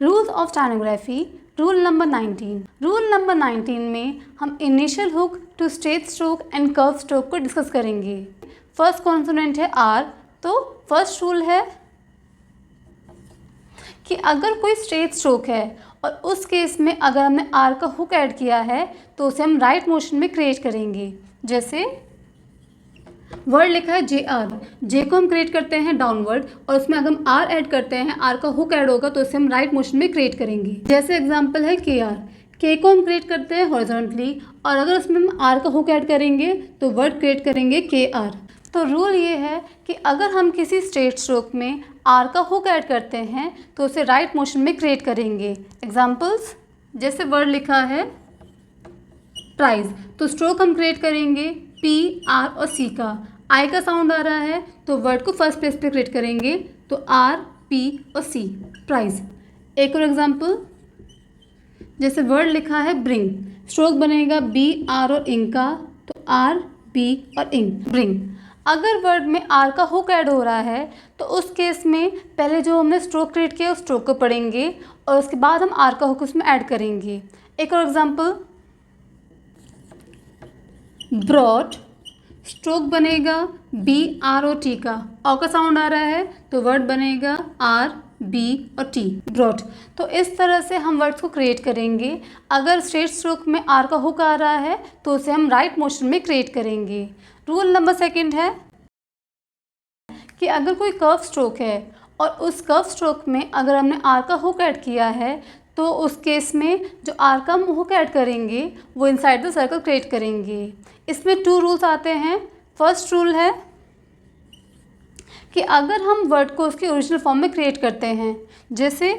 Rules of stenography. Rule number 19। Rule number 19 में हम initial hook to straight stroke and curve stroke को discuss करेंगे। First consonant है R, तो first rule है कि अगर कोई स्ट्रेट स्ट्रोक है और उस केस में अगर हमने आर का हुक ऐड किया है तो उसे हम राइट मोशन में क्रिएट करेंगे। जैसे वर्ड लिखा है जे आर, जे को हम क्रिएट करते हैं डाउनवर्ड और उसमें अगर हम आर ऐड करते हैं, आर का हुक ऐड होगा तो उसे हम राइट मोशन में क्रिएट करेंगे। जैसे एग्जांपल है के आर, के को हम क्रिएट करते हैं हॉरिजॉन्टली और अगर उसमें हम आर का हुक ऐड करेंगे तो वर्ड क्रिएट करेंगे के आर। तो रूल ये है कि अगर हम किसी स्ट्रेट स्ट्रोक में आर का हुक ऐड करते हैं तो उसे राइट मोशन में क्रिएट करेंगे। एग्जांपल्स, जैसे वर्ड लिखा है प्राइज, तो स्ट्रोक हम क्रिएट करेंगे पी, आर और सी का। आई का साउंड आ रहा है तो वर्ड को फर्स्ट प्लेस पे क्रिएट करेंगे, तो आर, पी और सी, प्राइज। एक और एग्जांपल, जैसे वर्ड लिखा है ब्रिंग, स्ट्रोक बनेगा बी, आर और इंग का, तो आर, बी और इंग, ब्रिंग। अगर वर्ड में आर का हुक ऐड हो रहा है तो उस केस में पहले जो हमने स्ट्रोक क्रिएट किया उस स्ट्रोक को पढ़ेंगे और उसके बाद हम आर का हुक उसमें ऐड करेंगे। एक और एग्जांपल, ब्रॉट, स्ट्रोक बनेगा बी, आर और टी का, ऑ का साउंड आ रहा है तो वर्ड बनेगा आर, बी और टी, ब्रॉट। तो इस तरह से हम वर्ड्स को क्रिएट करेंगे। अगर स्ट्रेट स्ट्रोक में आर का हुक आ रहा है तो उसे हम राइट मोशन में क्रिएट करेंगे। रूल नंबर 2 है कि अगर कोई कर्व स्ट्रोक है और उस कर्व स्ट्रोक में अगर हमने आर का हुक ऐड किया है तो उस केस में जो आर का हुक ऐड करेंगे वो इनसाइड द सर्कल क्रिएट करेंगे। इसमें 2 रूल्स आते हैं। फर्स्ट रूल है कि अगर हम वर्ड को उसके ओरिजिनल फॉर्म में क्रिएट करते हैं, जैसे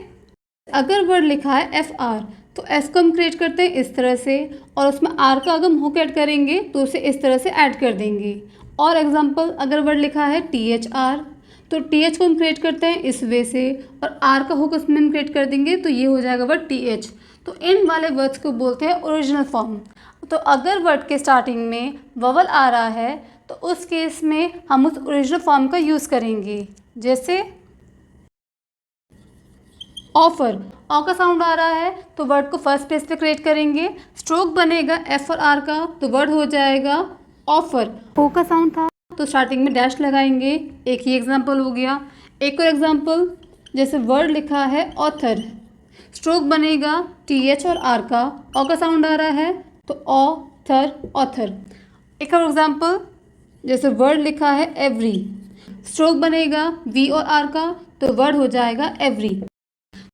अगर वर्ड लिखा है एफ आर तो एफ को हम क्रिएट करते हैं इस तरह से और उसमें आर का अगर हम हुक ऐड करेंगे तो उसे इस तरह से ऐड कर देंगे। और एग्जांपल, अगर वर्ड लिखा है टी एच आर तो टी एच को हम क्रिएट करते हैं इस वे से और आर का हुक उसमें हम क्रिएट कर देंगे तो ये हो जाएगा वर्ड टी एच। तो इन वाले वर्ड्स को बोलते हैं ओरिजिनल फॉर्म। तो अगर वर्ड के स्टार्टिंग में ववल आ रहा है तो उस केस में हम उस ओरिजिनल फॉर्म का यूज़ करेंगे। जैसे ऑफर, ऑ का साउंड आ रहा है तो वर्ड को फर्स्ट प्लेस पे क्रिएट करेंगे, स्ट्रोक बनेगा एफ और आर का तो वर्ड हो जाएगा ऑफर। ओ का साउंड था तो स्टार्टिंग में डैश लगाएंगे। एक ही एग्जांपल हो गया। एक और एग्जांपल, जैसे वर्ड लिखा है ऑथर, स्ट्रोक बनेगा टी एच और आर का, ऑ का साउंड आ रहा है तो ऑथर, ऑथर। एक और एग्जांपल, जैसे वर्ड लिखा है एवरी, स्ट्रोक बनेगा वी और आर का तो वर्ड हो जाएगा एवरी।